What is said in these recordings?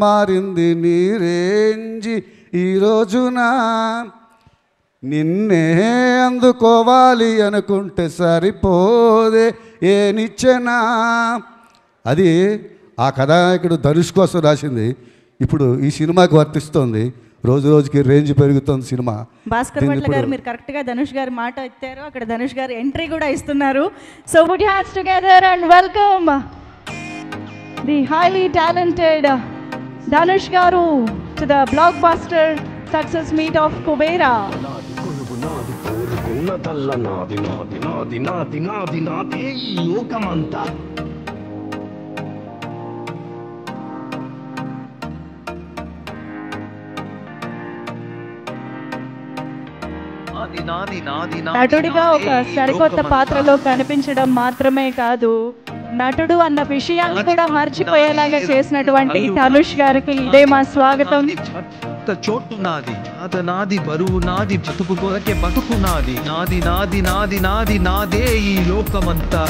మారింది నీ రేంజి ఈ రోజున నిన్నే అందుకోవాలి అనుకుంటే సరిపోదే ఏ నిచ్చెనా. అది ఆ కథానాయకుడు ధనుష్ కోసం రాసింది. ఇప్పుడు ఈ సినిమాకి వర్తిస్తుంది. రోజు రోజుకి రేంజ్ పెరుగుతుంది సినిమా. భాస్కర్ భట్ల గారు మీరు కరెక్ట్గా ధనుష్ గారి మాట ఇచ్చారు. అక్కడ ధనుష్ గారు ఎంట్రీ కూడా ఇస్తున్నారు. So put your hands together and welcome the highly talented Dhanush గారు to the blockbuster success meet of Kubera. నటుడిగా ఒక సరికొత్త పాత్రలో కనిపించడం మాత్రమే కాదు, నటుడు అన్న విషయాన్ని కూడా మర్చిపోయేలాగా చేసినటువంటి ధనుష్ గారికి ఇదే మా స్వాగతం. చోటు నాది, నాది బరువు నాది, బతుకు కొరకే బతుకు నాది, నాది నాది నాది నాది నాదే ఈ లోకమంతా.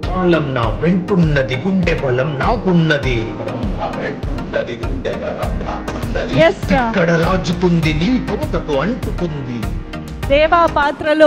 కాలం నా వెంటున్నది, గుండె బలం నాకున్నది. ఇక్కడ రాజుకుంది నీ తోటకు అంటుకుంది. దేవా పాత్రలో